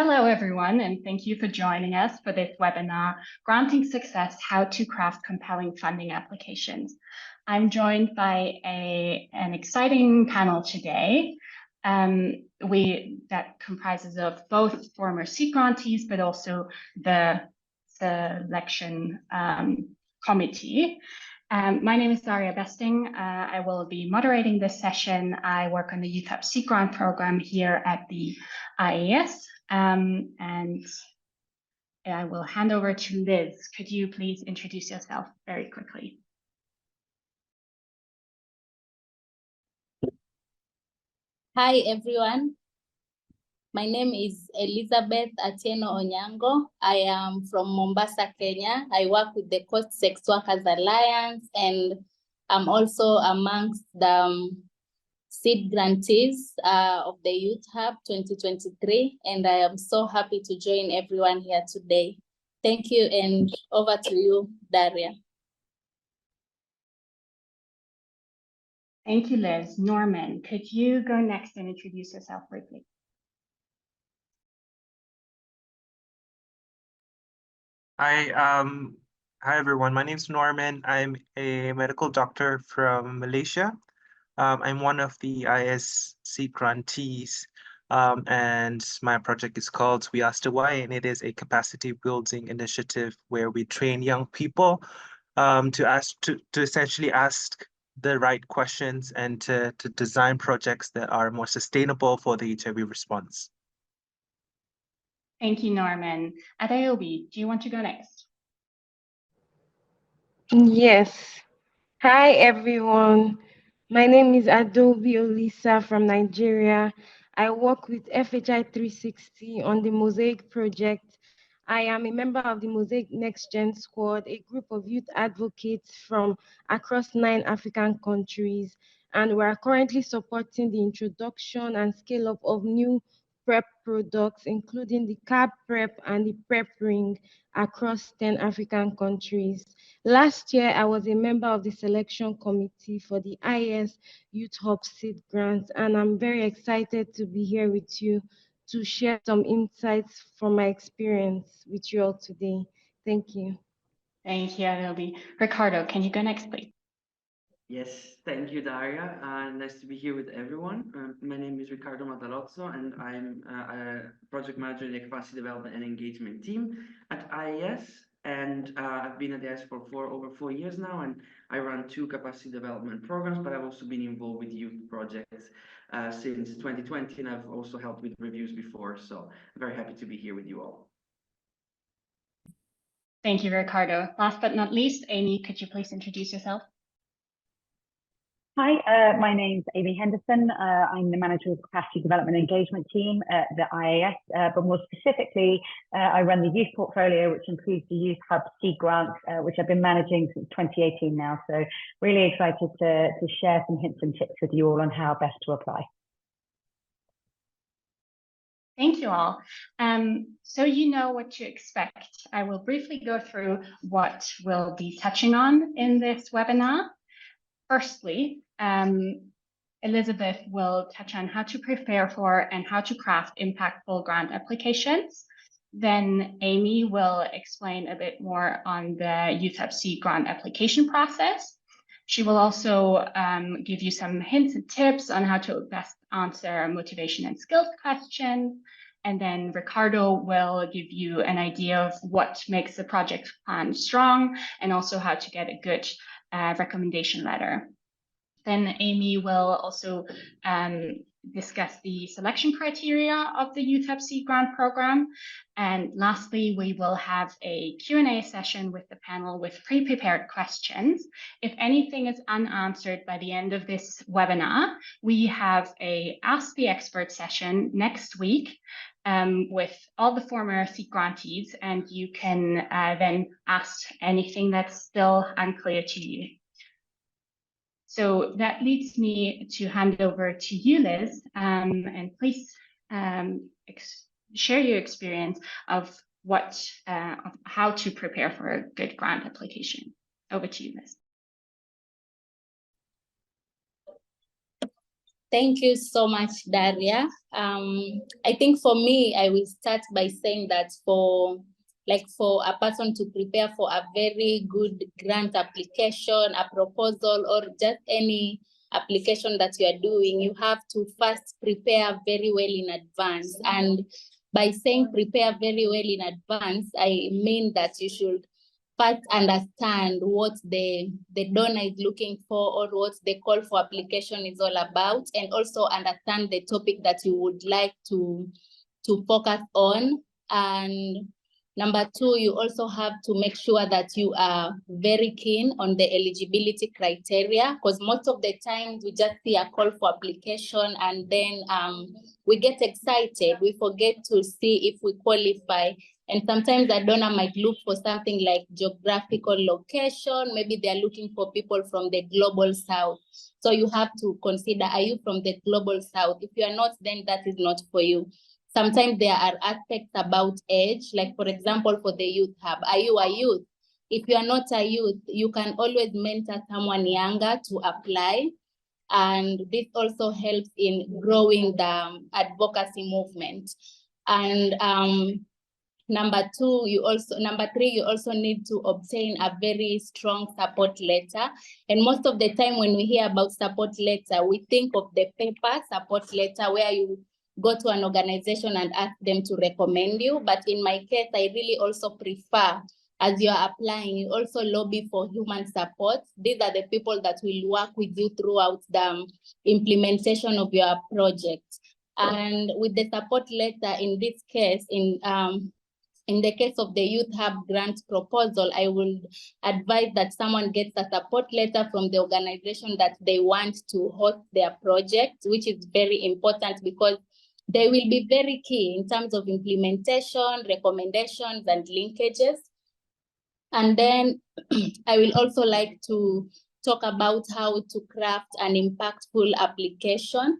Hello, everyone, and thank you for joining us for this webinar, Granting Success, How to Craft Compelling Funding Applications. I'm joined by an exciting panel today that comprises of both former seed grantees, but also the selection committee. My name is Daria Besting. I will be moderating this session. I work on the Youth Hub Seed Grant program here at the IAS. And I will hand over to Liz. Could you please introduce yourself very quickly? Hi, everyone. My name is Elizabeth Atieno Onyango. I am from Mombasa, Kenya. I work with the Coast Sex Workers Alliance, and I'm also amongst the seed grantees of the Youth Hub 2023, and I am so happy to join everyone here today. Thank you, and over to you, Daria. Thank you, Liz. Norman, could you go next and introduce yourself briefly? Hi everyone. My name is Norman. I'm a medical doctor from Malaysia. I'm one of the ISC grantees, and my project is called We Asked Why, and it is a capacity building initiative where we train young people to essentially ask the right questions and to design projects that are more sustainable for the HIV response. Thank you, Norman. Adeobi, do you want to go next? Yes. Hi, everyone. My name is Adobe Olisa from Nigeria. I work with FHI 360 on the Mosaic project. I am a member of the Mosaic Next Gen Squad, a group of youth advocates from across 9 African countries, and we are currently supporting the introduction and scale-up of new PrEP products, including the CAB PrEP and the PrEP ring across 10 African countries. Last year, I was a member of the selection committee for the IS Youth Hub Seed Grants, and I'm very excited to be here with you to share some insights from my experience with you all today. Thank you. Thank you, Adobe. Ricardo, can you go next, please? Yes, thank you, Daria. Nice to be here with everyone. My name is Ricardo Matalozzo, and I'm a project manager in the capacity development and engagement team at IAS. And I've been at IAS for over 4 years now, and I run 2 capacity development programs, but I've also been involved with youth projects since 2020, and I've also helped with reviews before. So I'm very happy to be here with you all. Thank you, Ricardo. Last but not least, Amy, could you please introduce yourself? Hi, my name's Amy Henderson. I'm the manager of the Capacity Development Engagement team at the IAS, but more specifically, I run the youth portfolio, which includes the Youth Hub Seed Grants, which I've been managing since 2018 now. So really excited to share some hints and tips with you all on how best to apply. Thank you all. So you know what to expect. I will briefly go through what we'll be touching on in this webinar. Firstly, Elizabeth will touch on how to prepare for and how to craft impactful grant applications. Then Amy will explain a bit more on the Youth Hub Seed grant application process. She will also give you some hints and tips on how to best answer motivation and skills questions. And then Ricardo will give you an idea of what makes the project plan strong and also how to get a good recommendation letter. Then Amy will also discuss the selection criteria of the Youth Hub Seed Grant program. And lastly, we will have a Q&A session with the panel with pre-prepared questions. If anything is unanswered by the end of this webinar, we have a Ask the Expert session next week with all the former seed grantees, and you can then ask anything that's still unclear to you. So that leads me to hand over to you, Liz, and please share your experience of how to prepare for a good grant application. Over to you, Liz. Thank you so much, Daria. I think for me, I will start by saying that for a person to prepare for a very good grant application, a proposal, or just any application that you are doing, you have to first prepare very well in advance. And by saying prepare very well in advance, I mean that you should first understand what the donor is looking for or what the call for application is all about, and also understand the topic that you would like to focus on. And number two, you also have to make sure that you are very keen on the eligibility criteria, because most of the times we just see a call for application and then we get excited. We forget to see if we qualify. And sometimes a donor might look for something like geographical location. Maybe they're looking for people from the global south. So you have to consider, are you from the global south? If you are not, then that is not for you. Sometimes there are aspects about age, like for example, for the youth hub, are you a youth? If you are not a youth, you can always mentor someone younger to apply. And this also helps in growing the advocacy movement. And number three, you also need to obtain a very strong support letter. And most of the time when we hear about support letter, we think of the paper support letter where you go to an organization and ask them to recommend you. But in my case, I really also prefer, as you are applying, you also lobby for human support. These are the people that will work with you throughout the implementation of your project. And with the support letter, in this case, in the case of the Youth Hub grant proposal, I will advise that someone gets a support letter from the organization that they want to host their project, which is very important because they will be very key in terms of implementation, recommendations, and linkages. And then I will also like to talk about how to craft an impactful application.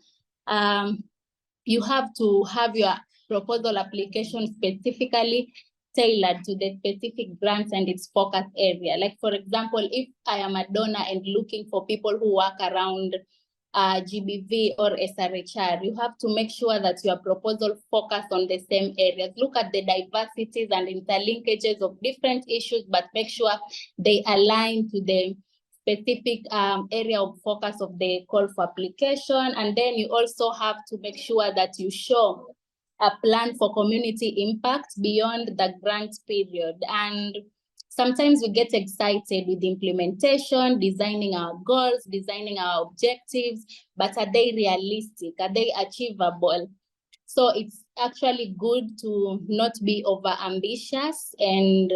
You have to have your proposal application specifically tailored to the specific grant and its focus area. Like for example, if I am a donor and looking for people who work around GBV or SRHR, you have to make sure that your proposal focus on the same areas. Look at the diversities and interlinkages of different issues, but make sure they align to the specific area of focus of the call for application. And then you also have to make sure that you show a plan for community impact beyond the grant period. And sometimes we get excited with implementation, designing our goals, designing our objectives, but are they realistic? Are they achievable? So it's actually good to not be over ambitious and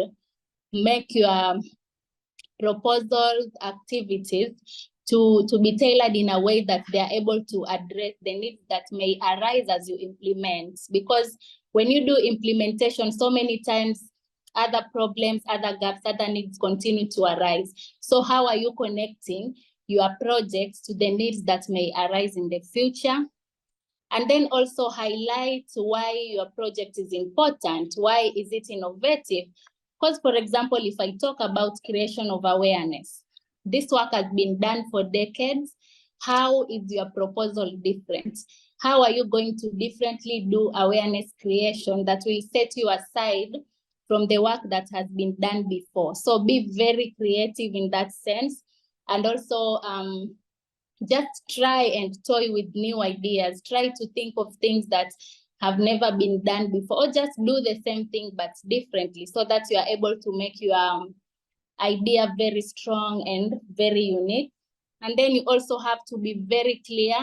make your proposal activities to be tailored in a way that they are able to address the needs that may arise as you implement. Because when you do implementation, so many times other problems, other gaps, other needs continue to arise. So how are you connecting your projects to the needs that may arise in the future? And then also highlight why your project is important. Why is it innovative? Because, for example, if I talk about creation of awareness, this work has been done for decades. How is your proposal different? How are you going to differently do awareness creation that will set you aside from the work that has been done before? So be very creative in that sense. And also just try and toy with new ideas. Try to think of things that have never been done before, or just do the same thing but differently, so that you are able to make your idea very strong and very unique. And then you also have to be very clear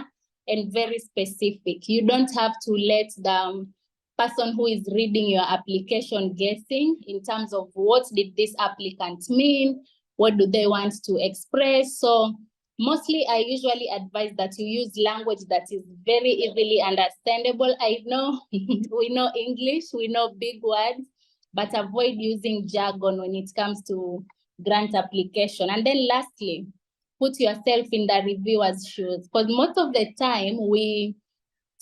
and very specific. You don't have to let the person who is reading your application guessing in terms of what did this applicant mean, what do they want to express. So mostly I usually advise that you use language that is very easily understandable. I know we know English, we know big words, but avoid using jargon when it comes to grant application. And then lastly, put yourself in the reviewer's shoes, because most of the time we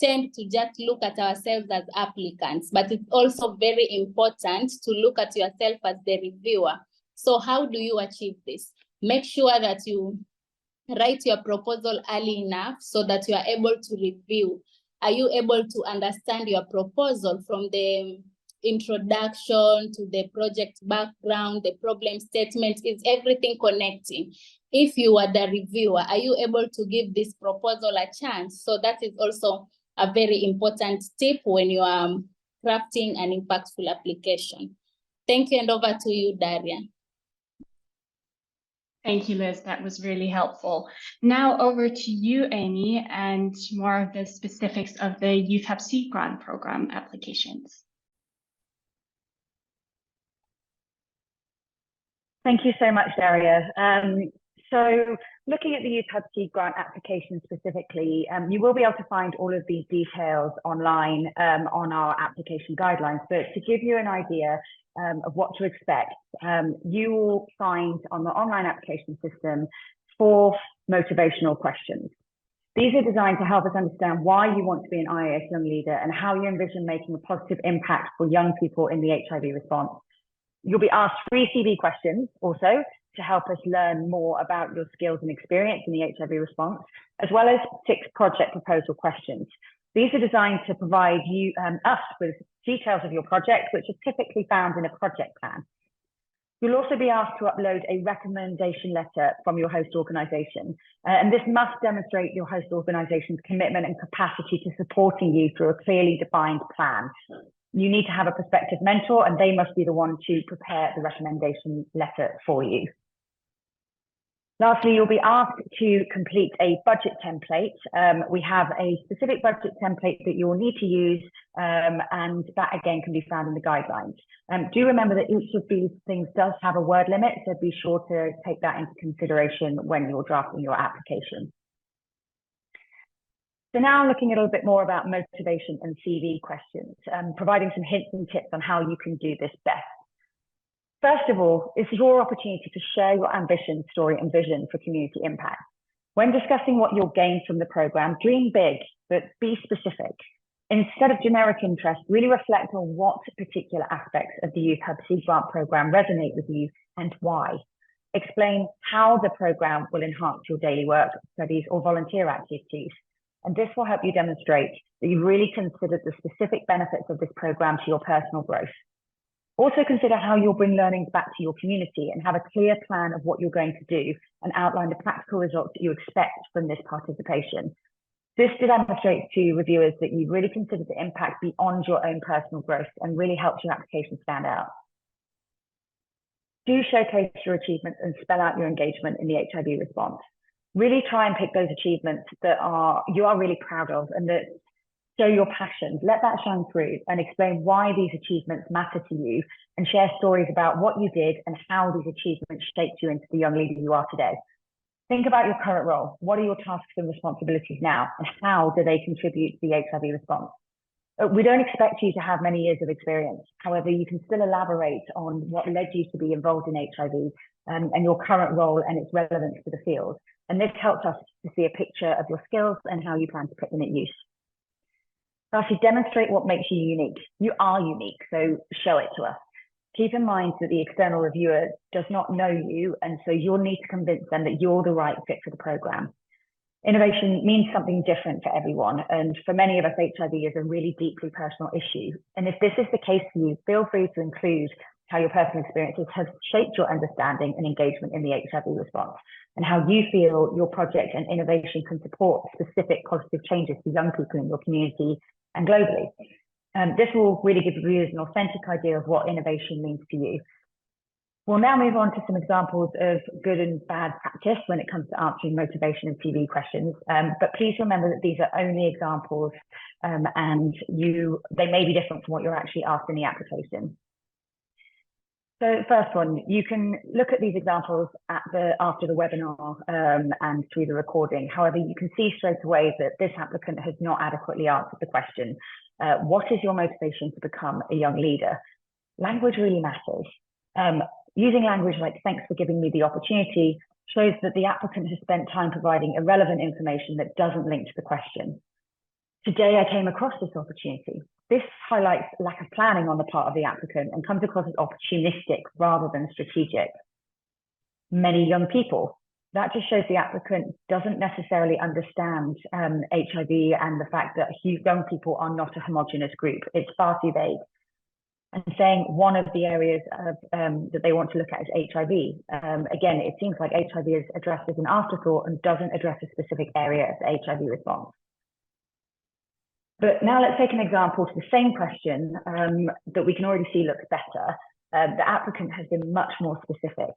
tend to just look at ourselves as applicants, but it's also very important to look at yourself as the reviewer. So how do you achieve this? Make sure that you write your proposal early enough so that you are able to review. Are you able to understand your proposal from the introduction to the project background, the problem statement? Is everything connecting? If you are the reviewer, are you able to give this proposal a chance? So that is also a very important tip when you are crafting an impactful application. Thank you, and over to you, Daria. Thank you, Liz. That was really helpful. Now over to you, Amy, and more of the specifics of the Youth Hub Seed Grant Program applications. Thank you so much, Daria. So looking at the Youth Hub Seed Grant application specifically, you will be able to find all of these details online on our application guidelines. But to give you an idea of what to expect, you will find on the online application system 4 motivational questions. These are designed to help us understand why you want to be an IAS Young Leader and how you envision making a positive impact for young people in the HIV response. You'll be asked 3 CV questions also to help us learn more about your skills and experience in the HIV response, as well as 6 project proposal questions. These are designed to provide you us with details of your project, which are typically found in a project plan. You'll also be asked to upload a recommendation letter from your host organisation, and this must demonstrate your host organisation's commitment and capacity to supporting you through a clearly defined plan. You need to have a prospective mentor, and they must be the one to prepare the recommendation letter for you. Lastly, you'll be asked to complete a budget template. We have a specific budget template that you'll need to use, and that again can be found in the guidelines. Do remember that each of these things does have a word limit, so be sure to take that into consideration when you're drafting your application. So now looking a little bit more about motivation and CV questions, providing some hints and tips on how you can do this best. First of all, it's your opportunity to share your ambition, story, and vision for community impact. When discussing what you'll gain from the program, dream big, but be specific. Instead of generic interest, really reflect on what particular aspects of the Youth Hub Seed Grant program resonate with you and why. Explain how the program will enhance your daily work, studies, or volunteer activities. And this will help you demonstrate that you've really considered the specific benefits of this program to your personal growth. Also consider how you'll bring learnings back to your community and have a clear plan of what you're going to do and outline the practical results that you expect from this participation. This demonstrates to reviewers that you've really considered the impact beyond your own personal growth and really helps your application stand out. Do showcase your achievements and spell out your engagement in the HIV response. Really try and pick those achievements that you are really proud of and that show your passion. Let that shine through and explain why these achievements matter to you, and share stories about what you did and how these achievements shaped you into the young leader you are today. Think about your current role. What are your tasks and responsibilities now, and how do they contribute to the HIV response? We don't expect you to have many years of experience. However, you can still elaborate on what led you to be involved in HIV and your current role and its relevance to the field. And this helps us to see a picture of your skills and how you plan to put them in use. Lastly, demonstrate what makes you unique. You are unique, so show it to us. Keep in mind that the external reviewer does not know you, and so you'll need to convince them that you're the right fit for the program. Innovation means something different for everyone, and for many of us, HIV is a really deeply personal issue. And if this is the case for you, feel free to include how your personal experiences have shaped your understanding and engagement in the HIV response, and how you feel your project and innovation can support specific positive changes for young people in your community and globally. This will really give readers an authentic idea of what innovation means to you. We'll now move on to some examples of good and bad practice when it comes to answering motivation and CV questions. But please remember that these are only examples and they may be different from what you're actually asked in the application. So first one, you can look at these examples after the webinar and through the recording. However, you can see straight away that this applicant has not adequately answered the question. What is your motivation to become a young leader? Language really matters. Using language like "thanks for giving me the opportunity" shows that the applicant has spent time providing irrelevant information that doesn't link to the question. Today I came across this opportunity. This highlights lack of planning on the part of the applicant and comes across as opportunistic rather than strategic. Many young people. That just shows the applicant doesn't necessarily understand HIV and the fact that young people are not a homogenous group. It's far too vague. And saying one of the areas of, that they want to look at is HIV. Again, it seems like HIV is addressed as an afterthought and doesn't address a specific area of the HIV response. But now let's take an example to the same question that we can already see looks better. The applicant has been much more specific.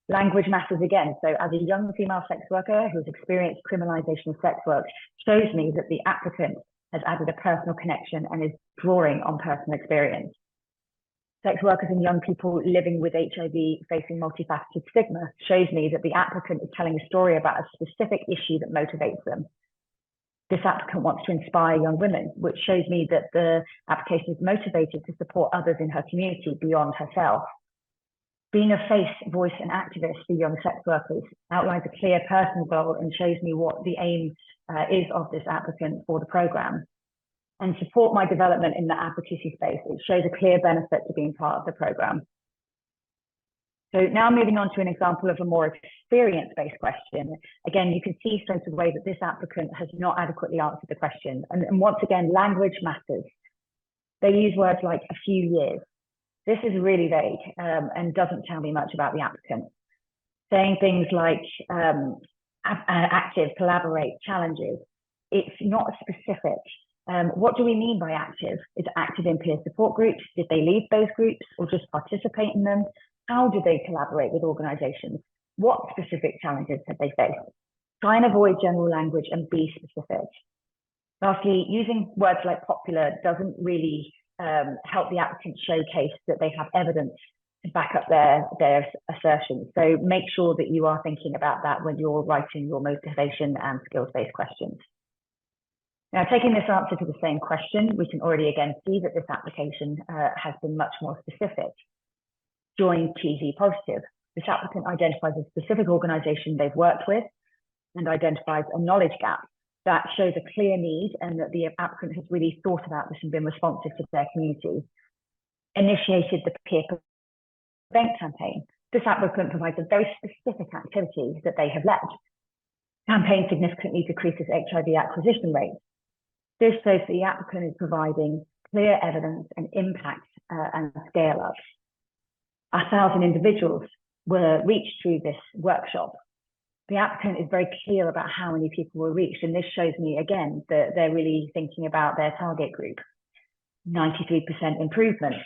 Language matters again. So as a young female sex worker who's experienced criminalization of sex work, shows me that the applicant has added a personal connection and is drawing on personal experience. Sex workers and young people living with HIV facing multifaceted stigma shows me that the applicant is telling a story about a specific issue that motivates them. This applicant wants to inspire young women, which shows me that the application is motivated to support others in her community beyond herself. Being a face, voice, and activist for young sex workers outlines a clear personal goal and shows me what the aim is of this applicant for the programme. And support my development in the advocacy space. It shows a clear benefit to being part of the programme. So now moving on to an example of a more experience-based question. Again, you can see straight away that this applicant has not adequately answered the question. And once again, language matters. They use words like a few years. This is really vague and doesn't tell me much about the applicant. Saying things like active, collaborate, challenges, it's not specific. What do we mean by active? Is it active in peer support groups? Did they lead those groups or just participate in them? How do they collaborate with organizations? What specific challenges have they faced? Try and avoid general language and be specific. Lastly, using words like popular doesn't really help the applicant showcase that they have evidence to back up their assertions. So make sure that you are thinking about that when you're writing your motivation and skills-based questions. Now, taking this answer to the same question, we can already again see that this application has been much more specific. Join TZ positive. This applicant identifies a specific organization they've worked with and identifies a knowledge gap. That shows a clear need and that the applicant has really thought about this and been responsive to their community. Initiated the peer prevent campaign. This applicant provides a very specific activity that they have led. Campaign significantly decreases HIV acquisition rates. This shows that the applicant is providing clear evidence and impact and scale up. 1,000 individuals were reached through this workshop. The applicant is very clear about how many people were reached, and this shows me again that they're really thinking about their target group. 93% improvement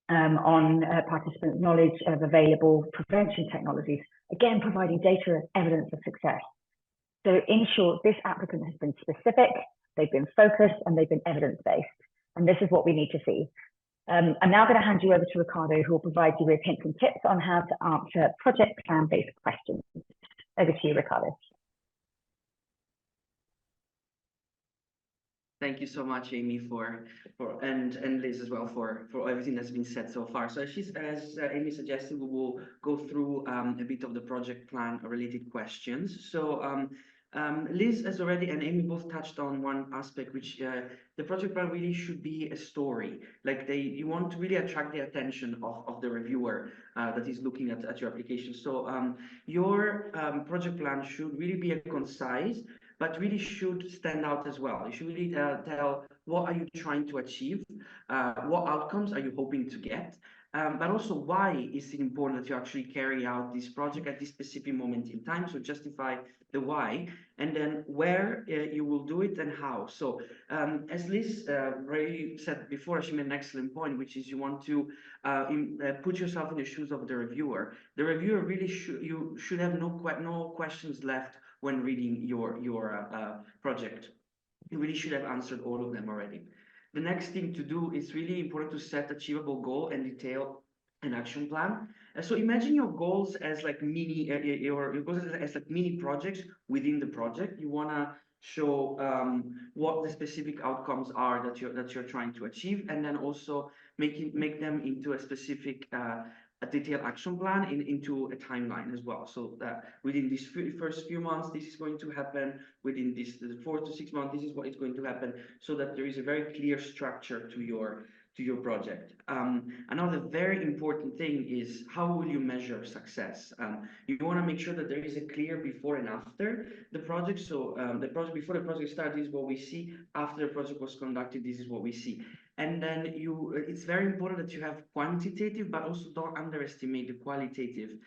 on participants' knowledge of available prevention technologies, again providing data evidence of success. So in short, this applicant has been specific, they've been focused, and they've been evidence-based. And this is what we need to see. I'm now going to hand you over to Ricardo, who will provide you with hints and tips on how to answer project plan-based questions. Over to you, Ricardo. Thank you so much, Amy, and Liz as well for everything that's been said so far. So as Amy suggested, we will go through a bit of the project plan related questions. So Liz has already and Amy both touched on one aspect, which the project plan really should be a story. Like you want to really attract the attention of the reviewer that is looking at your application. So your project plan should really be concise, but really should stand out as well. You should really tell what are you trying to achieve, what outcomes are you hoping to get, but also why is it important that you actually carry out this project at this specific moment in time. So justify the why, and then where you will do it and how. So as Liz already said before, she made an excellent point, which is you want to put yourself in the shoes of the reviewer. The reviewer really should have no questions left when reading your project. You really should have answered all of them already. The next thing to do is really important to set achievable goal and detail an action plan. So imagine your goals as like mini your goals as like mini projects within the project. You want to show what the specific outcomes are that you're trying to achieve, and then also make them into a specific a detailed action plan into a timeline as well. So that within these first few months, this is going to happen. Within this 4 to 6 months, this is what is going to happen. So that there is a very clear structure to to your project. Another very important thing is how will you measure success? You want to make sure that there is a clear before and after the project. So the project before the project started is what we see. After the project was conducted, this is what we see. And then it's very important that you have quantitative, but also don't underestimate the qualitative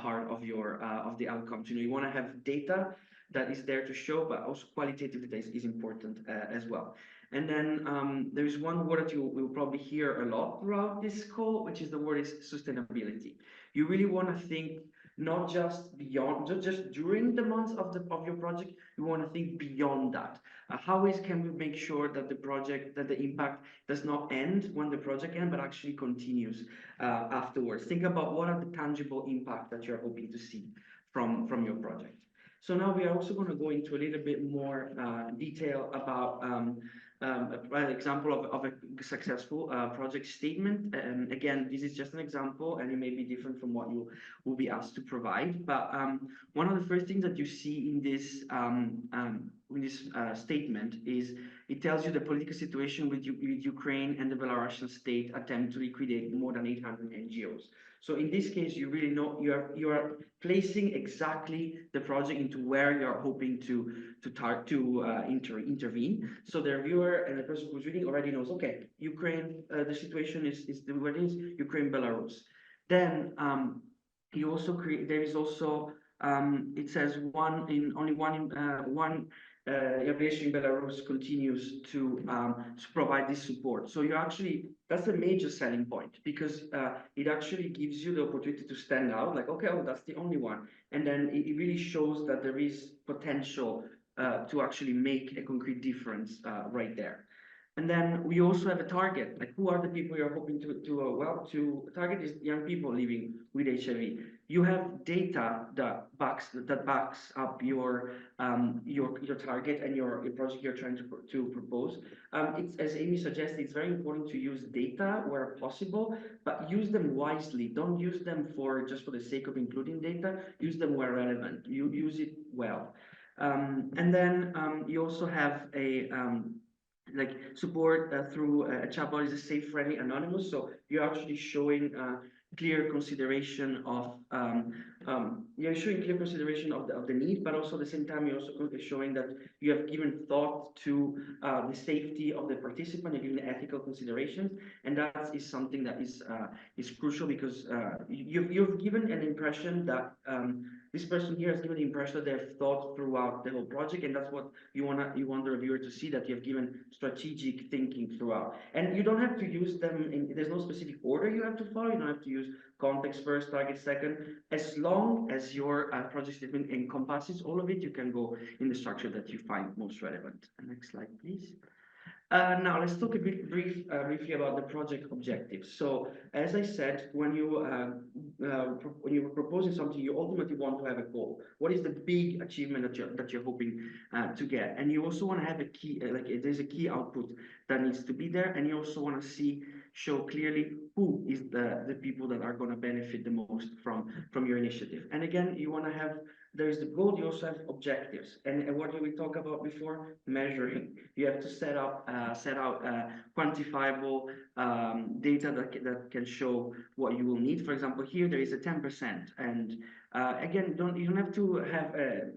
part of your of the outcomes. You want to have data that is there to show, but also qualitative data is important as well. And then there is one word that you will probably hear a lot throughout this call, which is the word is sustainability. You really want to think not just beyond, just during the months of your project. You want to think beyond that. Can we make sure that the impact does not end when the project ends, but actually continues afterwards? Think about what are the tangible impact that you're hoping to see from your project. So now we are also going to go into a little bit more detail about an example of a successful project statement. Again, this is just an example, and it may be different from what you will be asked to provide. But one of the first things that you see in this statement is it tells you the political situation with Ukraine and the Belarusian state attempt to liquidate more than 800 NGOs. So in this case, you really know you are placing exactly the project into where you are hoping to intervene. So the reviewer and the person who's reading already knows, okay, Ukraine, the situation is what it is, Ukraine, Belarus. Then you also create. There is also it says only one aviation in Belarus continues to provide this support. So that's a major selling point, because it actually gives you the opportunity to stand out, like, okay, oh, that's the only one. And then it really shows that there is potential to actually make a concrete difference right there. And then we also have a target, like who are the people you're hoping to target is young people living with HIV. You have data that backs up your target and your project you're trying to propose. It's, as Amy suggested, it's very important to use data where possible, but use them wisely. Don't use them just for the sake of including data. Use them where relevant. You use it well. And then you also have a like support through a chatbot is a safe, friendly, anonymous. So you're actually showing clear consideration of the need, but also at the same time you're also showing that you have given thought to the safety of the participant and given ethical considerations, and that is something that is crucial, because you've given an impression that this person here has given the impression that they've thought throughout the whole project, and that's what you want the reviewer to see, that you have given strategic thinking throughout. And you don't have to use them there's no specific order you have to follow. You don't have to use context first, target second. As long as your project statement encompasses all of it, you can go in the structure that you find most relevant. Next slide, please. Now let's talk a bit briefly about the project objectives. So as I said, when you're proposing something, you ultimately want to have a goal. What is the big achievement that you're hoping to get? And you also want to have a key, there's a key output that needs to be there, and you also want to show clearly who is the people that are going to benefit the most from your initiative. And again, you want to have, there is the goal, you also have objectives. And what did we talk about before? Measuring. You have to set out quantifiable data that can show what you will need. For example, here there is a 10%. And again, you don't have to have a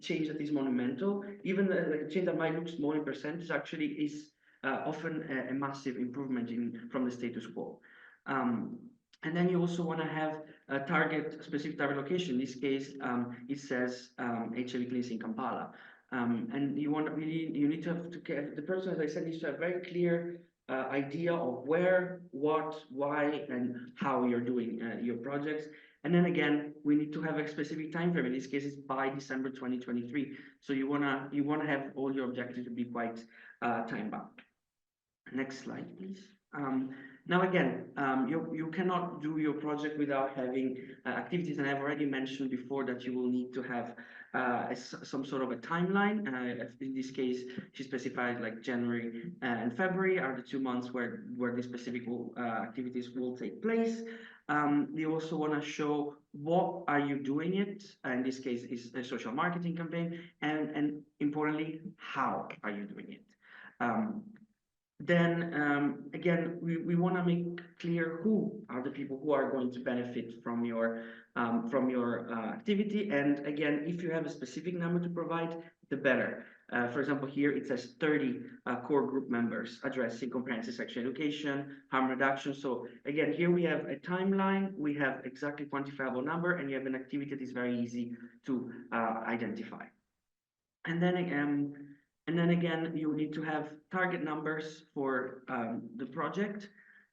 change that is monumental. Even a change that might look small in percentage actually is often a massive improvement from the status quo. And then you also want to have a specific target location. In this case, it says HIV clinics in Kampala. And you need to have the person, as I said, needs to have very clear idea of where, what, why, and how you're doing your projects. And then again, we need to have a specific time frame. In this case, it's by December 2023. So you wanna have all your objectives to be quite time bound. Next slide, please. Now again, you cannot do your project without having activities, and I've already mentioned before that you will need to have some sort of a timeline. In this case, she specified like January and February are the 2 months where the specific activities will take place. You also want to show what are you doing it. In this case, is a social marketing campaign, and importantly, how are you doing it. then again, we want to make clear who are the people who are going to benefit from your activity. And again, if you have a specific number to provide, the better. For example, here it says 30 core group members addressing comprehensive sexual education, harm reduction. So again, here we have a timeline, we have exactly quantifiable number, and you have an activity that is very easy to identify. And then again, you need to have target numbers for the project,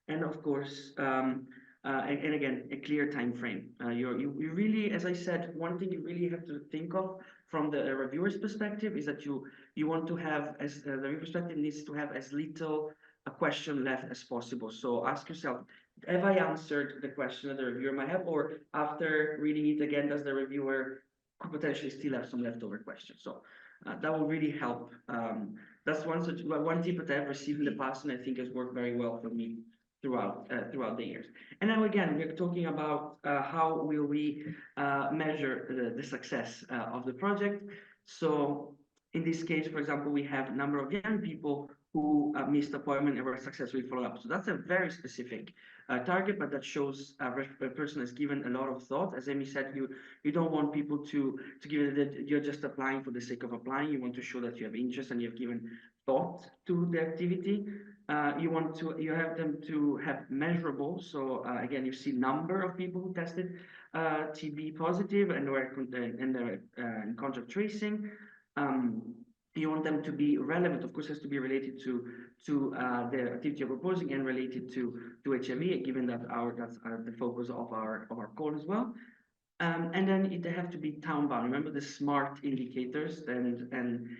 and of course, and again, a clear time frame. You really, as I said, one thing you really have to think of from the reviewer's perspective is that you want to have, as the reviewer perspective needs to have as little a question left as possible. So ask yourself, have I answered the question that the reviewer might have, or after reading it again, does the reviewer could potentially still have some leftover questions? So that will really help. That's one tip that I've received in the past, and I think has worked very well for me throughout the years. And now again, we're talking about how will we measure the success of the project. So in this case, for example, we have a number of young people who missed appointment and were successfully followed up. So that's a very specific target, but that shows a person has given a lot of thought. As Amy said, you don't want people to give it that you're just applying for the sake of applying. You want to show that you have interest and you have given thought to the activity. You have them to have measurable. So again, you see number of people who tested TB positive and were in contact tracing. You want them to be relevant, of course, has to be related to the activity you're proposing and related to HIV, given that that's the focus of our call as well. And then they have to be town bound. Remember the SMART indicators, and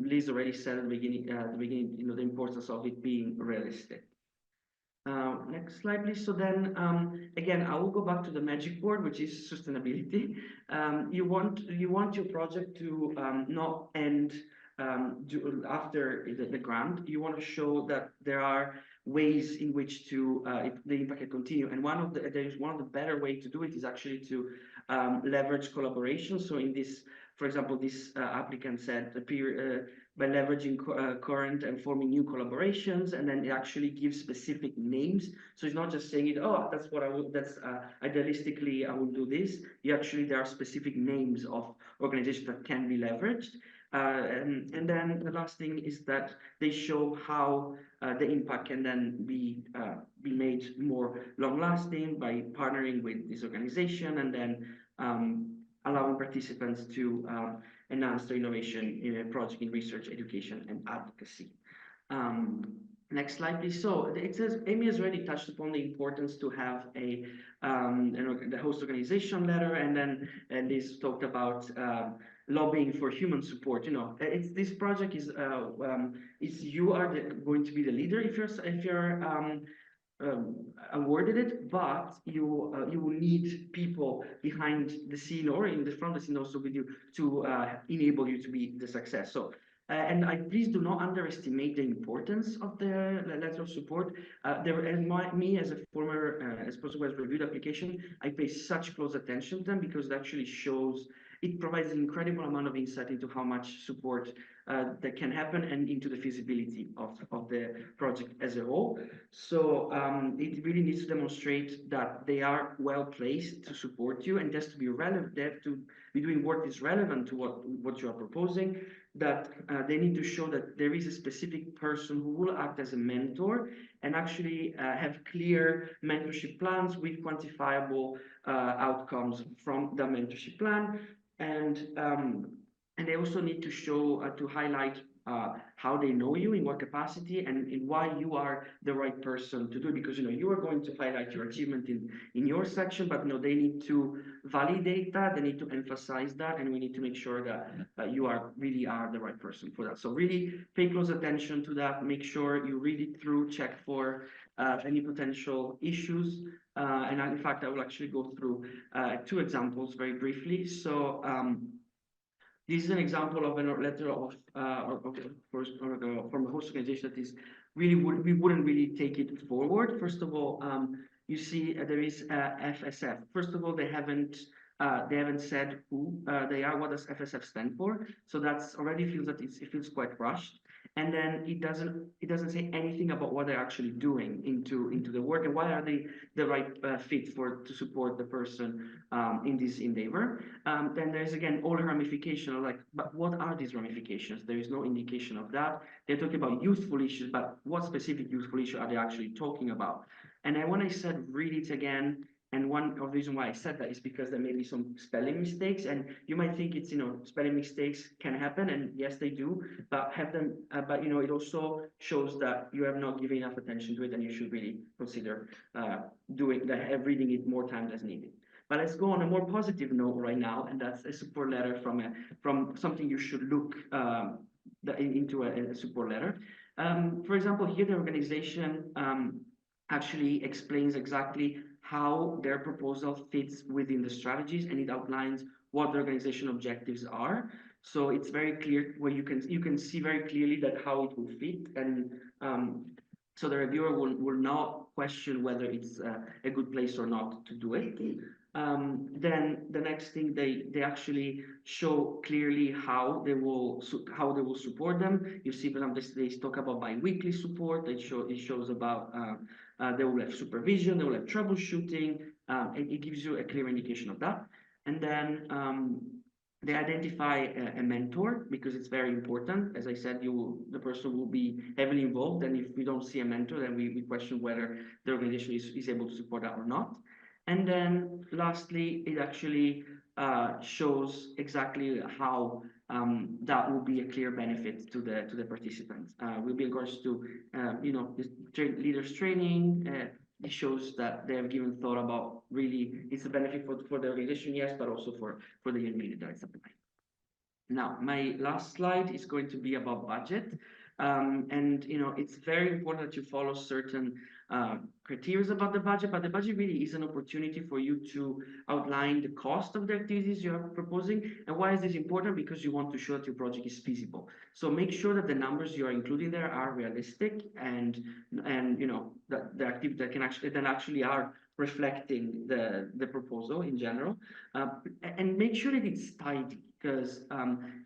Liz already said at the beginning, the importance of it being realistic. Next slide, please. So then, again, I will go back to the magic word, which is sustainability. You want your project to not end after the grant. You want to show that there are ways in which to the impact can continue. And one of the better way to do it is actually to leverage collaboration. So in this, for example, this applicant said by leveraging current and forming new collaborations, and then it actually gives specific names. So it's not just saying it, oh, that's what I would, that's idealistically I will do this. There are specific names of organizations that can be leveraged. And then the last thing is that they show how the impact can then be made more long-lasting by partnering with this organization, and then allowing participants to enhance their innovation in a project in research, education, and advocacy. Next slide, please. So it says, Amy has already touched upon the importance to have the host organization letter, and then Liz talked about lobbying for human support. This project is you are going to be the leader if you're awarded it, but you will need people behind the scene or in the front of the scene also with you to enable you to be the success. So. And please do not underestimate the importance of the letter of support. Me as a former, as person who has reviewed application, I pay such close attention to them because it actually shows, it provides an incredible amount of insight into how much support that can happen and into the feasibility of the project as a whole. So it really needs to demonstrate that they are well placed to support you, and just to be relevant, they have to be doing work that's relevant to what you are proposing, that they need to show that there is a specific person who will act as a mentor and actually have clear mentorship plans with quantifiable outcomes from the mentorship plan. And they also need to show, to highlight how they know you, in what capacity, and why you are the right person to do it. Because you are going to highlight your achievement in your section, but they need to validate that, they need to emphasize that, and we need to make sure that you really are the right person for that. So really pay close attention to that. Make sure you read it through, check for any potential issues. And in fact, I will actually go through 2 examples very briefly. So this is an example of a letter from a host organization that is we wouldn't really take it forward. First of all, you see there is FSF. First of all, they haven't said who they are. What does FSF stand for? So that's already feels that it feels quite rushed. And then it doesn't say anything about what they're actually doing into the work and why are they the right fit to support the person in this endeavor. Then there's again all the ramifications of like, but what are these ramifications? There is no indication of that. They're talking about useful issues, but what specific useful issue are they actually talking about? And then when I said read it again, and one of the reasons why I said that is because there may be some spelling mistakes, and you might think it's, spelling mistakes can happen, and yes, they do, but it also shows that you have not given enough attention to it, and you should really consider reading it more times as needed. But let's go on a more positive note right now, and that's a support letter from something you should look into a support letter. For example, here the organization actually explains exactly how their proposal fits within the strategies, and it outlines what the organization objectives are. So it's very clear where you can see very clearly that how it will fit, and so the reviewer will not question whether it's a good place or not to do it. Then the next thing, they actually show clearly how they will support them. You see, for example, they talk about bi-weekly support. It shows about they will have supervision, they will have troubleshooting, and it gives you a clear indication of that. And then they identify a mentor, because it's very important. As I said, the person will be heavily involved, and if we don't see a mentor, then we question whether the organization is able to support that or not. And then lastly, it actually shows exactly how that will be a clear benefit to the participants. We'll be encouraged to, leaders training. It shows that they have given thought about really it's a benefit for the organization, yes, but also for the young leader that's applying. Now, my last slide is going to be about budget. And it's very important that you follow certain criteria about the budget, but the budget really is an opportunity for you to outline the cost of the activities you are proposing. And why is this important? Because you want to show that your project is feasible. So make sure that the numbers you are including there are realistic, and that the activity that actually are reflecting the proposal in general, and make sure that it's tidy, because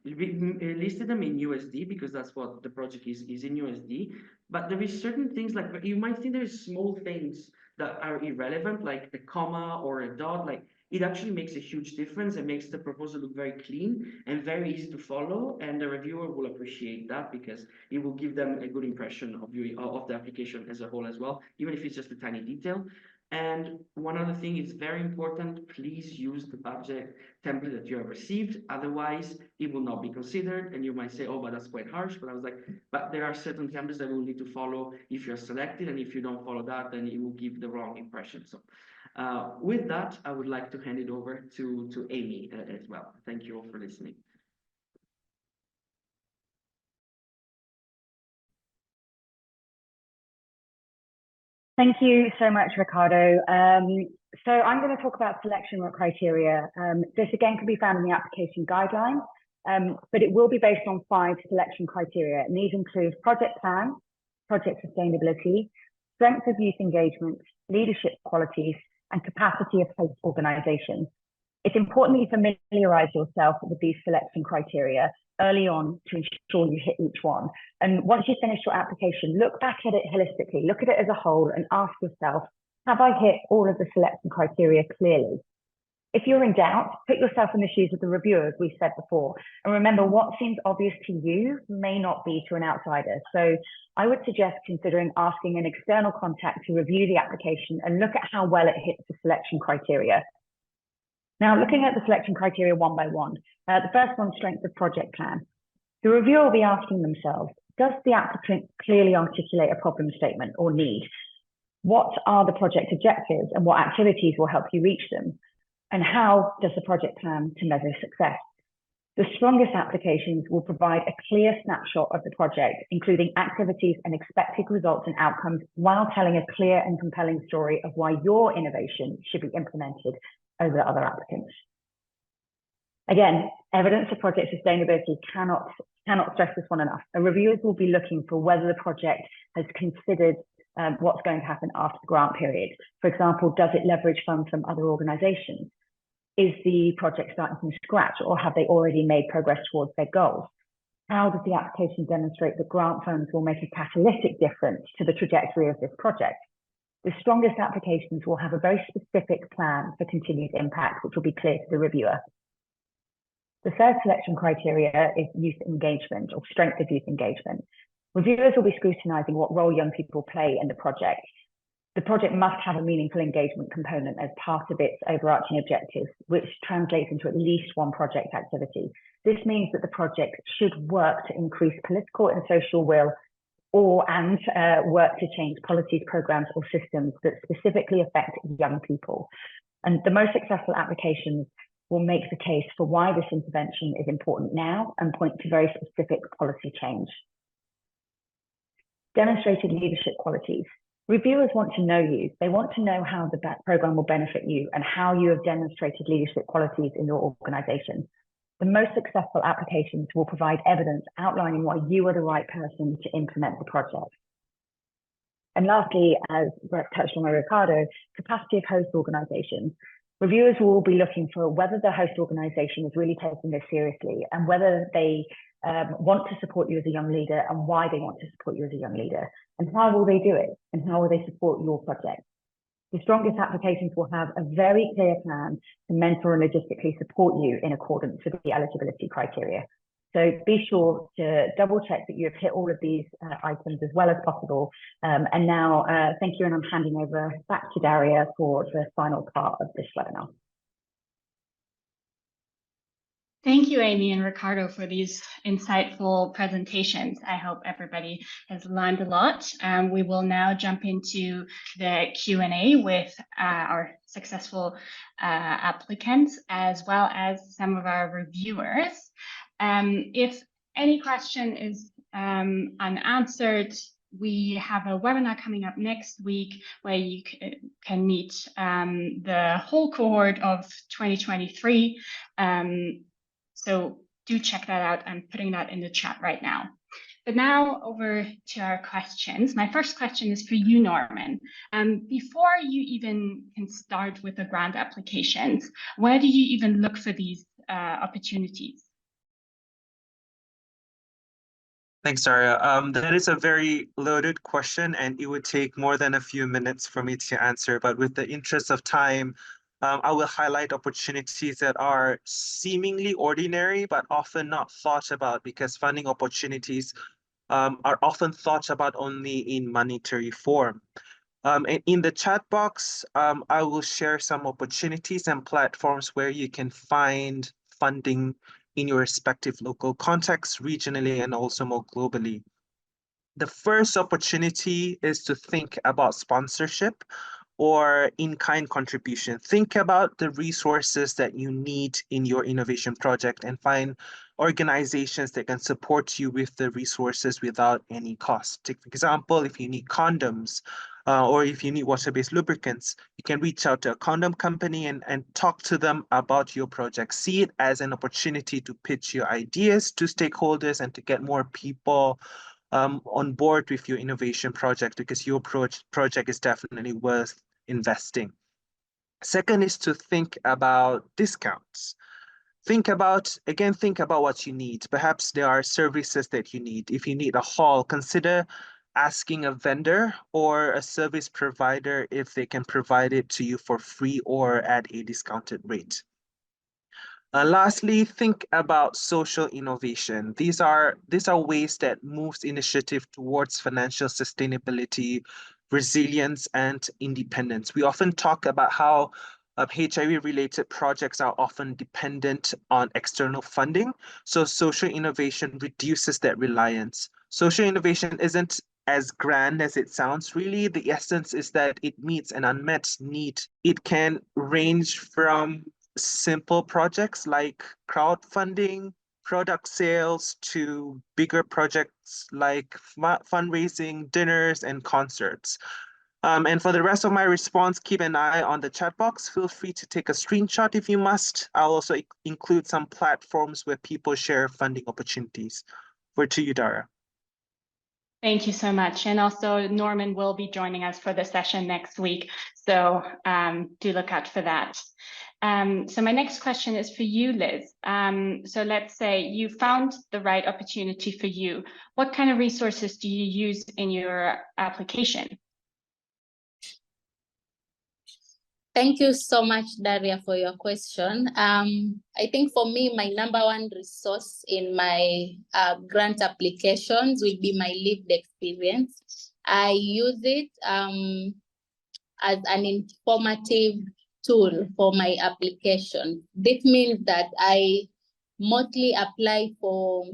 we listed them in USD because that's what the project is in USD. But there is certain things, like you might think there's small things that are irrelevant, like a comma or a dot. Like it actually makes a huge difference and makes the proposal look very clean and very easy to follow. And the reviewer will appreciate that because it will give them a good impression of the application as a whole as well, even if it's just a tiny detail. And one other thing is very important, please use the budget template that you have received. Otherwise, it will not be considered. And you might say, oh, but that's quite harsh. But I was like, but there are certain templates that we will need to follow if you're selected. And if you don't follow that, then it will give the wrong impression. So with that, I would like to hand it over to Amy as well. Thank you all for listening. Thank you so much, Ricardo. So I'm going to talk about selection criteria. This again can be found in the application guidelines, but it will be based on 5 selection criteria. And these include project plan, project sustainability, strength of youth engagement, leadership qualities, and capacity of host organizations. It's important that you familiarize yourself with these selection criteria early on to ensure you hit each one. And once you finish your application, look back at it holistically, look at it as a whole and ask yourself, have I hit all of the selection criteria clearly? If you're in doubt, put yourself in the shoes of the reviewer, as we said before, and remember what seems obvious to you may not be to an outsider. So I would suggest considering asking an external contact to review the application and look at how well it hits the selection criteria. Now, looking at the selection criteria one by one, the first one, strength of project plan. The reviewer will be asking themselves, does the applicant clearly articulate a problem statement or need? What are the project objectives and what activities will help you reach them? And how does the project plan to measure success? The strongest applications will provide a clear snapshot of the project, including activities and expected results and outcomes, while telling a clear and compelling story of why your innovation should be implemented over other applicants. Again, evidence of project sustainability cannot stress this one enough. Reviewers will be looking for whether the project has considered what's going to happen after the grant period. For example, does it leverage funds from other organizations? Is the project starting from scratch, or have they already made progress towards their goals? How does the application demonstrate that grant funds will make a catalytic difference to the trajectory of this project? The strongest applications will have a very specific plan for continued impact, which will be clear to the reviewer. The third selection criteria is youth engagement, or strength of youth engagement. Reviewers will be scrutinising what role young people play in the project. The project must have a meaningful engagement component as part of its overarching objectives, which translates into at least one project activity. This means that the project should work to increase political and social will and work to change policies, programs, or systems that specifically affect young people. And the most successful applications will make the case for why this intervention is important now and point to very specific policy change. Demonstrated leadership qualities. Reviewers want to know you. They want to know how the program will benefit you and how you have demonstrated leadership qualities in your organization. The most successful applications will provide evidence outlining why you are the right person to implement the project. And lastly, as touched on by Ricardo, capacity of host organizations. Reviewers will be looking for whether the host organization is really taking this seriously and whether they want to support you as a young leader and why they want to support you as a young leader, and how will they do it, and how will they support your project. The strongest applications will have a very clear plan to mentor and logistically support you in accordance with the eligibility criteria. So be sure to double check that you have hit all of these items as well as possible. And now, thank you, and I'm handing over back to Daria for the final part of this webinar. Thank you, Amy and Ricardo, for these insightful presentations. I hope everybody has learned a lot. We will now jump into the Q&A with our successful applicants, as well as some of our reviewers. If any question is unanswered, we have a webinar coming up next week where you can meet the whole cohort of 2023. So do check that out. I'm putting that in the chat right now. But now over to our questions. My first question is for you, Norman. Before you even can start with the grant applications, where do you even look for these opportunities? Thanks, Daria. That is a very loaded question, and it would take more than a few minutes for me to answer. But with the interest of time, I will highlight opportunities that are seemingly ordinary, but often not thought about, because funding opportunities are often thought about only in monetary form. And in the chat box, I will share some opportunities and platforms where you can find funding in your respective local context, regionally, and also more globally. The first opportunity is to think about sponsorship or in-kind contribution. Think about the resources that you need in your innovation project and find organizations that can support you with the resources without any cost. Take, for example, if you need condoms or if you need water-based lubricants, you can reach out to a condom company and talk to them about your project. See it as an opportunity to pitch your ideas to stakeholders and to get more people on board with your innovation project, because your project is definitely worth investing. Second is to think about discounts. Think about what you need. Perhaps there are services that you need. If you need a hall, consider asking a vendor or a service provider if they can provide it to you for free or at a discounted rate. Lastly, think about social innovation. These are ways that moves initiative towards financial sustainability, resilience, and independence. We often talk about how HIV-related projects are often dependent on external funding. So social innovation reduces that reliance. Social innovation isn't as grand as it sounds, really. The essence is that it meets an unmet need. It can range from simple projects like crowdfunding, product sales, to bigger projects like fundraising, dinners, and concerts. And for the rest of my response, keep an eye on the chat box. Feel free to take a screenshot if you must. I'll also include some platforms where people share funding opportunities. Over to you, Daria. Thank you so much. And also Norman will be joining us for the session next week. So do look out for that. So my next question is for you, Liz. So let's say you found the right opportunity for you. What kind of resources do you use in your application? Thank you so much, Daria, for your question. I think for me, my number one resource in my grant applications will be my lived experience. I use it as an informative tool for my application. This means that I mostly apply for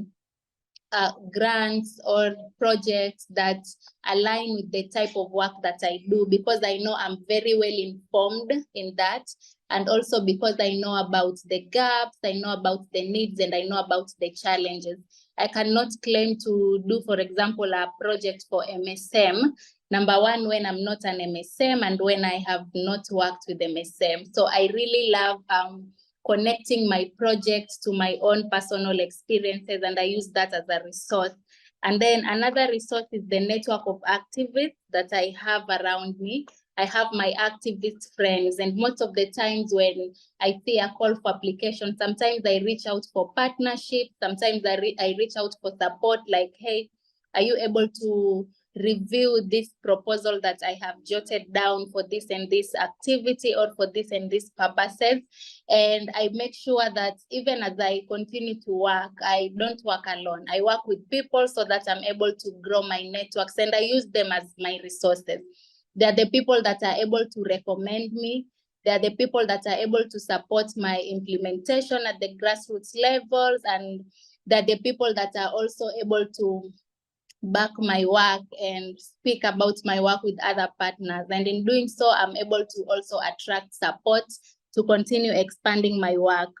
grants or projects that align with the type of work that I do, because I know I'm very well informed in that, and also because I know about the gaps, I know about the needs, and I know about the challenges. I cannot claim to do, for example, a project for MSM, number one, when I'm not an MSM and when I have not worked with MSM. So I really love connecting my projects to my own personal experiences, and I use that as a resource. And then another resource is the network of activists that I have around me. I have my activist friends, and most of the times when I see a call for application, sometimes I reach out for partnership, sometimes I reach out for support, like, hey, are you able to review this proposal that I have jotted down for this and this activity or for this and this purposes? And I make sure that even as I continue to work, I don't work alone. I work with people so that I'm able to grow my networks, and I use them as my resources. They're the people that are able to recommend me. They're the people that are able to support my implementation at the grassroots levels, and they're the people that are also able to back my work and speak about my work with other partners. And in doing so, I'm able to also attract support to continue expanding my work.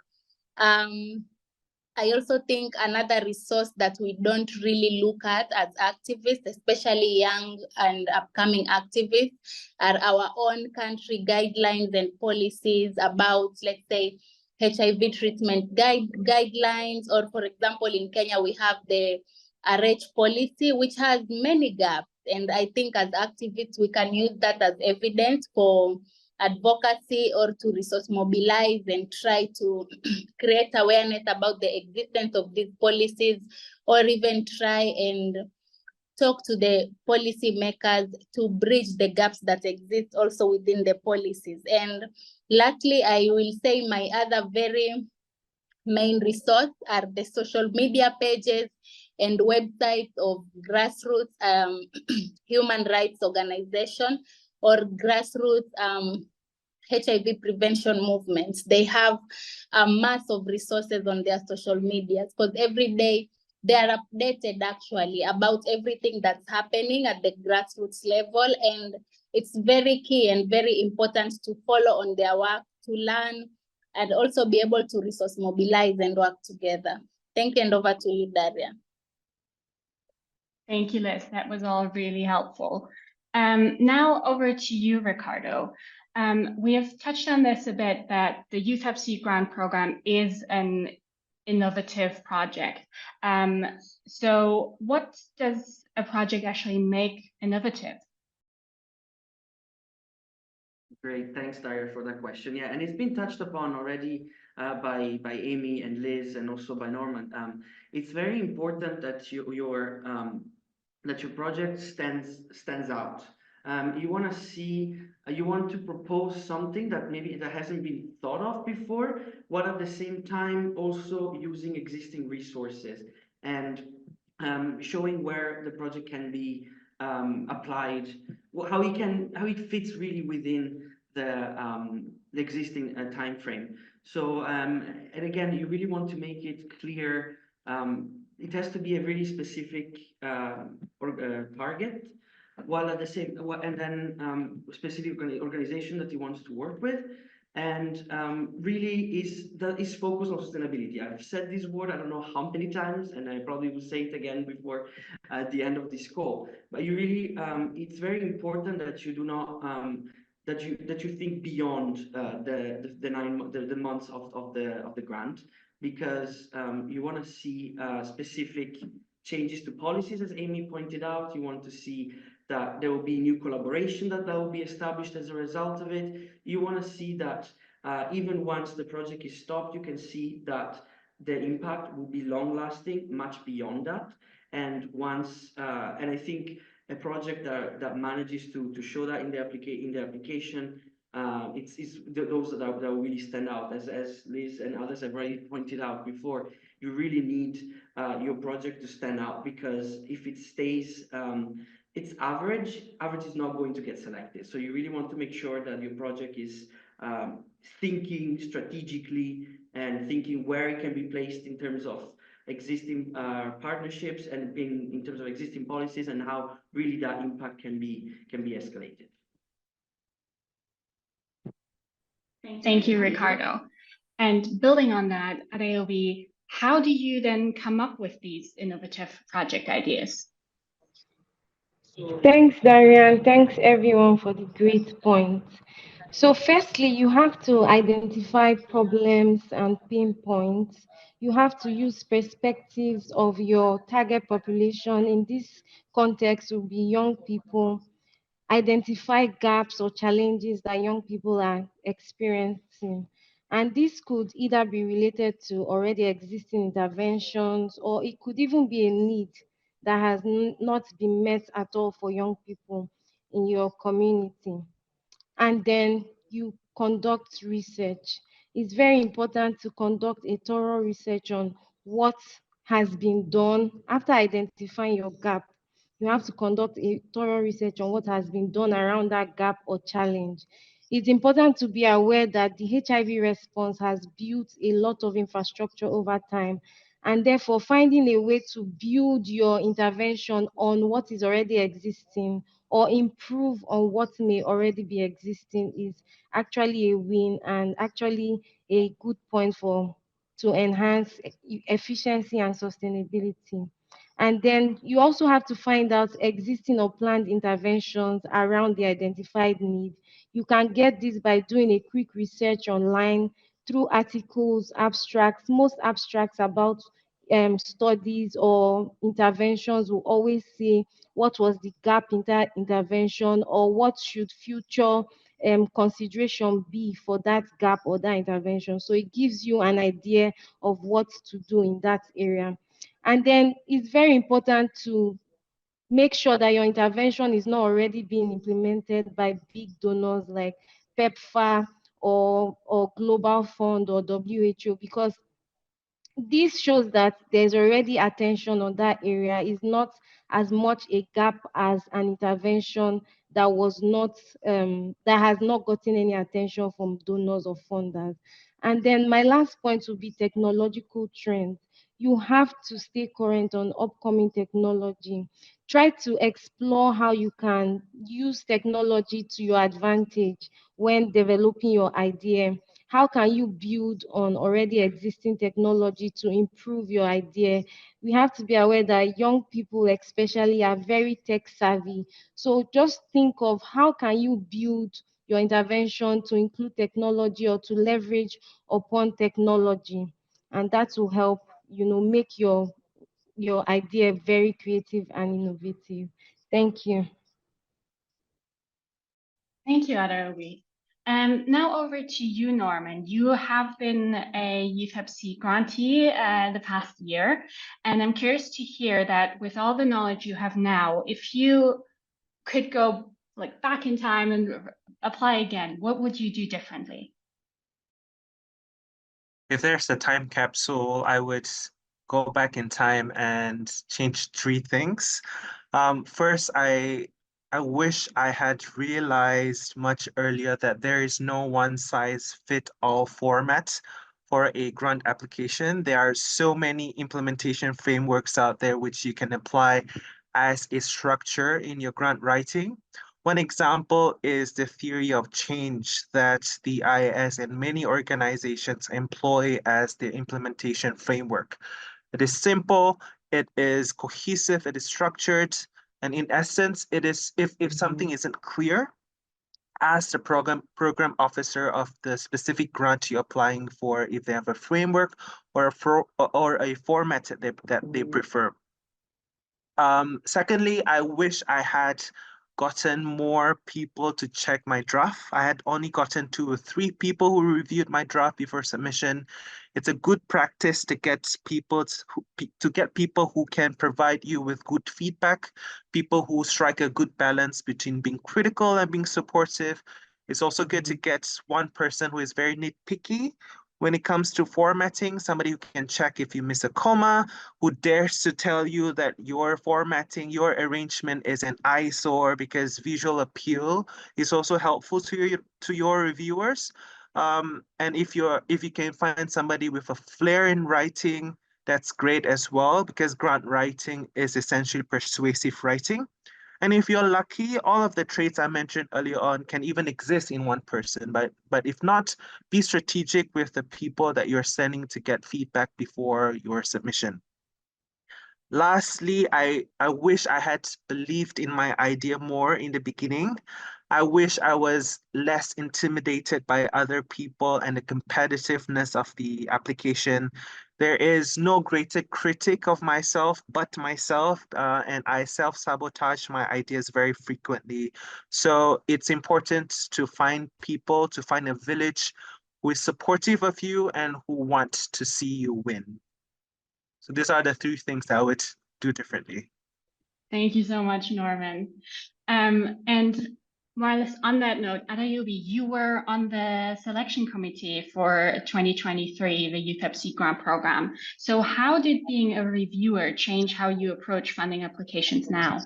I also think another resource that we don't really look at as activists, especially young and upcoming activists, are our own country guidelines and policies about, let's say, HIV treatment guidelines, or for example, in Kenya, we have the RH policy, which has many gaps. And I think as activists, we can use that as evidence for advocacy or to resource mobilize and try to create awareness about the existence of these policies, or even try and talk to the policy makers to bridge the gaps that exist also within the policies. And lastly, I will say my other very main resource are the social media pages and websites of grassroots human rights organization or grassroots HIV prevention movements. They have a mass of resources on their social medias, because every day they are updated actually about everything that's happening at the grassroots level. And it's very key and very important to follow on their work, to learn, and also be able to resource mobilize and work together. Thank you, and over to you, Daria. Thank you, Liz. That was all really helpful. Now over to you, Ricardo. We have touched on this a bit, that the Youth Hub Seed Grant program is an innovative project. So what does a project actually make innovative? Great, thanks, Daria, for that question. Yeah, and it's been touched upon already by Amy and Liz, and also by Norman. It's very important that your project stands out. You want to see, you want to propose something that maybe that hasn't been thought of before, while at the same time also using existing resources and showing where the project can be applied, how it fits really within the existing time frame. So and again, you really want to make it clear. It has to be a really specific target, while at the same, and then specific organization that he wants to work with, and really is focused on sustainability. I've said this word I don't know how many times, and I probably will say it again before at the end of this call. But you really, it's very important that you do not that you think beyond the months of the grant, because you want to see specific changes to policies, as Amy pointed out. You want to see that there will be new collaboration that will be established as a result of it. You want to see that even once the project is stopped, you can see that the impact will be long lasting, much beyond that. And I think a project that manages to show that in the application, it's those that really stand out. As Liz and others have already pointed out before, you really need your project to stand out, because if it stays it's average is not going to get selected. So you really want to make sure that your project is thinking strategically and thinking where it can be placed in terms of existing partnerships and in terms of existing policies, and how really that impact can be escalated. Thank you, Ricardo. And building on that, at AOB, how do you then come up with these innovative project ideas? Thanks, Daria, and thanks everyone for the great points. So firstly, you have to identify problems and pain points. You have to use perspectives of your target population. In this context, will be young people. Identify gaps or challenges that young people are experiencing. And this could either be related to already existing interventions, or it could even be a need that has not been met at all for young people in your community. And then you conduct research. It's very important to conduct a thorough research on what has been done after identifying your gap. You have to conduct a thorough research on what has been done around that gap or challenge. It's important to be aware that the HIV response has built a lot of infrastructure over time, and therefore finding a way to build your intervention on what is already existing or improve on what may already be existing is actually a win, and actually a good point for to enhance efficiency and sustainability. And then you also have to find out existing or planned interventions around the identified need. You can get this by doing a quick research online through articles, abstracts. Most abstracts about studies or interventions will always say what was the gap in that intervention, or what should future consideration be for that gap or that intervention. So it gives you an idea of what to do in that area. And then it's very important to make sure that your intervention is not already being implemented by big donors like PEPFAR or Global Fund or WHO, because this shows that there's already attention on that area. Is not as much a gap as an intervention that was not that has not gotten any attention from donors or funders. And then my last point will be technological trends. You have to stay current on upcoming technology. Try to explore how you can use technology to your advantage when developing your idea. How can you build on already existing technology to improve your idea? We have to be aware that young people especially are very tech savvy. So just think of how can you build your intervention to include technology or to leverage upon technology. And that will help, make your idea very creative and innovative. Thank you. Thank you, Adaobi. Now over to you, Norman. You have been a UFEPC grantee the past year, and I'm curious to hear that with all the knowledge you have now, if you could go back in time and apply again, what would you do differently? If there's a time capsule, I would go back in time and change 3 things. First, I wish I had realized much earlier that there is no one-size-fits-all format for a grant application. There are so many implementation frameworks out there which you can apply as a structure in your grant writing. One example is the theory of change that the IAS and many organizations employ as the implementation framework. It is simple, it is cohesive, it is structured, and in essence, it is if something isn't clear, ask the program officer of the specific grant you're applying for if they have a framework or a format that they prefer. Secondly, I wish I had gotten more people to check my draft. I had only gotten 2 or 3 people who reviewed my draft before submission. It's a good practice to get people who can provide you with good feedback, people who strike a good balance between being critical and being supportive. It's also good to get one person who is very nitpicky when it comes to formatting, somebody who can check if you miss a comma, who dares to tell you that your formatting, your arrangement is an eyesore, because visual appeal is also helpful to your reviewers. And if you can find somebody with a flair in writing, that's great as well, because grant writing is essentially persuasive writing. And if you're lucky, all of the traits I mentioned earlier on can even exist in one person. But if not, be strategic with the people that you're sending to get feedback before your submission. Lastly, I wish I had believed in my idea more in the beginning. I wish I was less intimidated by other people and the competitiveness of the application. There is no greater critic of myself but myself, and I self-sabotage my ideas very frequently. So it's important to find people, to find a village who is supportive of you and who want to see you win. So these are the 3 things I would do differently. Thank you so much, Norman. And whilst on that note, Adayobi, you were on the selection committee for 2023, the Youth FC Grant Program. So how did being a reviewer change how you approach funding applications now?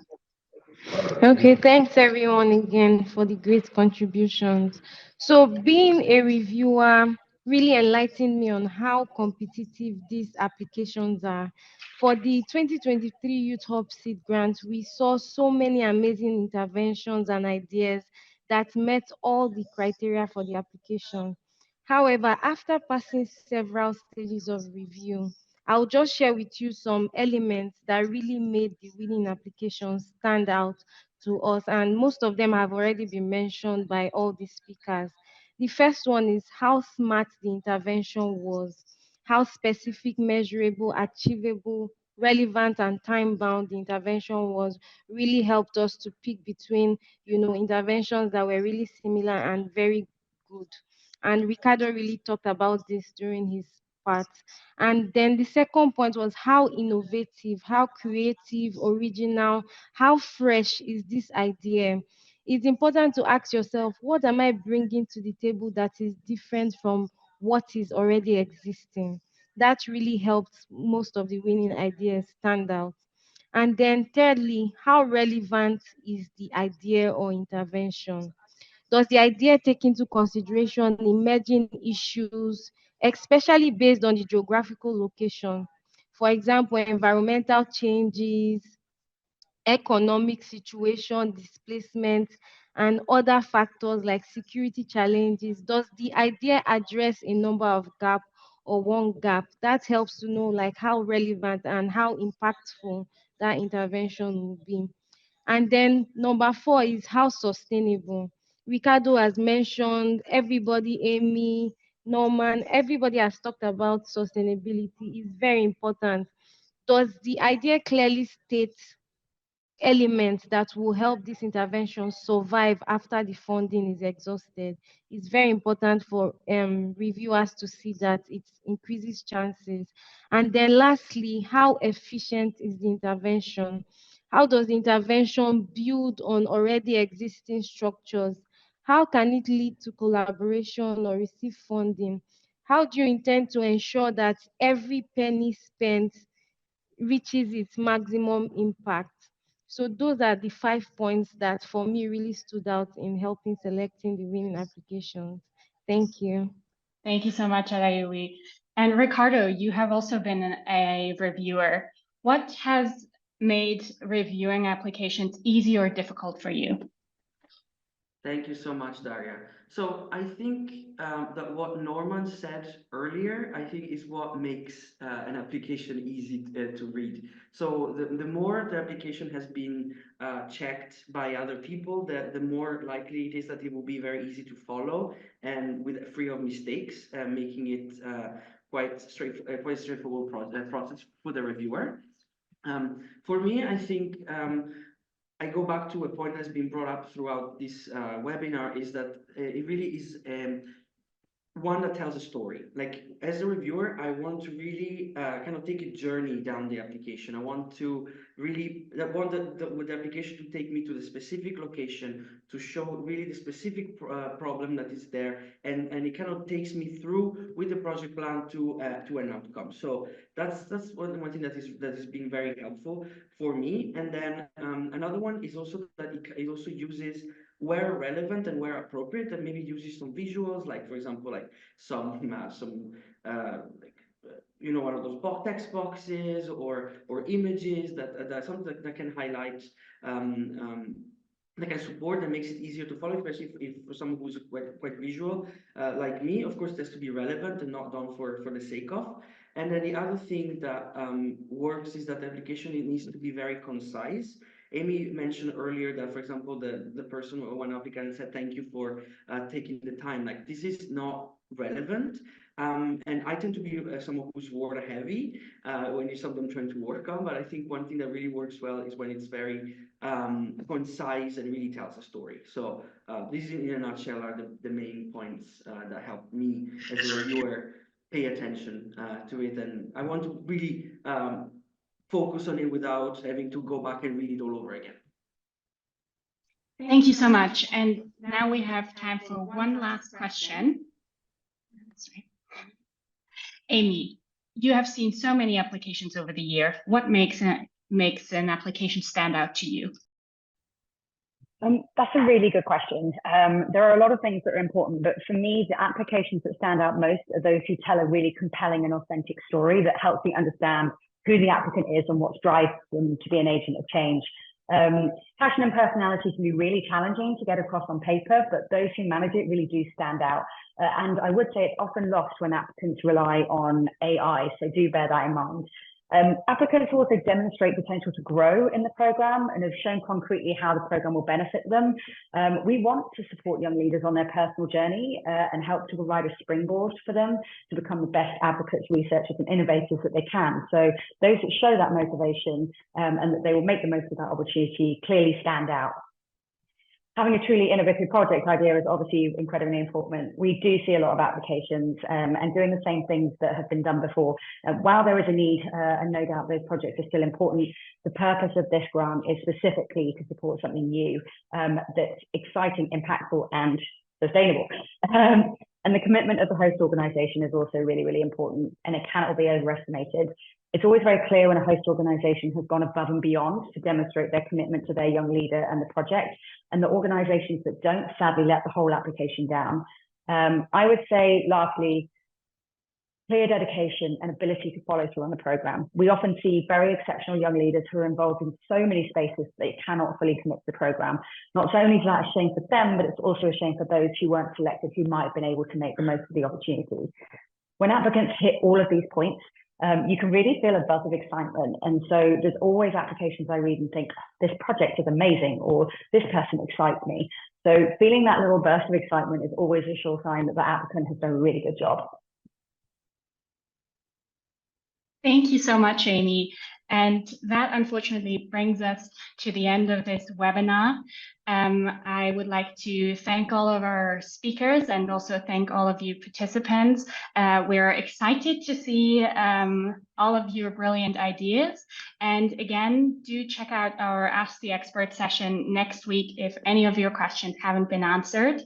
Okay, thanks everyone again for the great contributions. So being a reviewer really enlightened me on how competitive these applications are. For the 2023 Youth Hub Seed Grant, we saw so many amazing interventions and ideas that met all the criteria for the application. However, after passing several stages of review, I'll just share with you some elements that really made the winning application stand out to us, and most of them have already been mentioned by all the speakers. The first one is how smart the intervention was, how specific, measurable, achievable, relevant, and time-bound the intervention was. Really helped us to pick between, interventions that were really similar and very good. And Ricardo really talked about this during his part. And then the second point was how innovative, how creative, original, how fresh is this idea? It's important to ask yourself, what am I bringing to the table that is different from what is already existing? That really helps most of the winning ideas stand out. And then thirdly, how relevant is the idea or intervention? Does the idea take into consideration emerging issues, especially based on the geographical location? For example, environmental changes, economic situation, displacement, and other factors like security challenges. Does the idea address a number of gaps or one gap? That helps to know like how relevant and how impactful that intervention will be. And then number four is how sustainable. Ricardo has mentioned, everybody, Amy, Norman, everybody has talked about sustainability. Is very important. Does the idea clearly state elements that will help this intervention survive after the funding is exhausted? It's very important for reviewers to see that it increases chances. And then lastly, how efficient is the intervention? How does the intervention build on already existing structures? How can it lead to collaboration or receive funding? How do you intend to ensure that every penny spent reaches its maximum impact? So those are the 5 points that for me really stood out in helping selecting the winning applications. Thank you. Thank you so much, Adayobi. And Ricardo, you have also been a reviewer. What has made reviewing applications easy or difficult for you? Thank you so much, Daria. So I think that what Norman said earlier, I think is what makes an application easy to read. So the more the application has been checked by other people, the more likely it is that it will be very easy to follow and with free of mistakes, making it quite straightforward process for the reviewer. For me, I think I go back to a point that's been brought up throughout this webinar, is that it really is one that tells a story. Like, as a reviewer, I want to really kind of take a journey down the application. I want to really, with the application to take me to the specific location, to show really the specific problem that is there, and it kind of takes me through with the project plan to an outcome. So that's one thing that is being very helpful for me. And then another one is also that it also uses, where relevant and where appropriate, and maybe uses some visuals, like, for example, like some one of those text boxes or images that something that can highlight, that can support and makes it easier to follow, especially if for someone who's quite visual, like me. Of course, it has to be relevant and not done for the sake of. And then the other thing that works is that the application, it needs to be very concise. Amy mentioned earlier that, for example, the person or one applicant said, thank you for taking the time. Like, this is not relevant. And I tend to be someone who's word heavy when you something I'm trying to work on. But I think one thing that really works well is when it's very concise and really tells a story. So these, in a nutshell, are the main points that help me as a reviewer pay attention to it. And I want to really focus on it without having to go back and read it all over again. Thank you so much. And now we have time for one last question. Sorry. Amy, you have seen so many applications over the year. What makes an application stand out to you? That's a really good question. There are a lot of things that are important, but for me, the applications that stand out most are those who tell a really compelling and authentic story that helps me understand who the applicant is and what drives them to be an agent of change. Passion and personality can be really challenging to get across on paper, but those who manage it really do stand out. And I would say it's often lost when applicants rely on AI, so do bear that in mind. Applicants also demonstrate potential to grow in the program and have shown concretely how the program will benefit them. We want to support young leaders on their personal journey and help to provide a springboard for them to become the best advocates, researchers, and innovators that they can. So those that show that motivation and that they will make the most of that opportunity clearly stand out. Having a truly innovative project idea is obviously incredibly important. We do see a lot of applications and doing the same things that have been done before. While there is a need, and no doubt those projects are still important, the purpose of this grant is specifically to support something new that's exciting, impactful, and sustainable. And the commitment of the host organization is also really, really important, and it cannot be overestimated. It's always very clear when a host organization has gone above and beyond to demonstrate their commitment to their young leader and the project, and the organizations that don't sadly let the whole application down. I would say, lastly, clear dedication and ability to follow through on the program. We often see very exceptional young leaders who are involved in so many spaces that they cannot fully commit to the program. Not only is that a shame for them, but it's also a shame for those who weren't selected, who might have been able to make the most of the opportunity. When applicants hit all of these points, you can really feel a buzz of excitement. And so there's always applications I read and think, this project is amazing, or this person excites me. So feeling that little burst of excitement is always a sure sign that the applicant has done a really good job. Thank you so much, Amy. And that unfortunately brings us to the end of this webinar. I would like to thank all of our speakers and also thank all of you participants. We're excited to see all of your brilliant ideas. And again, do check out our Ask the Expert session next week if any of your questions haven't been answered.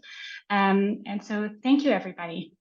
And so thank you, everybody.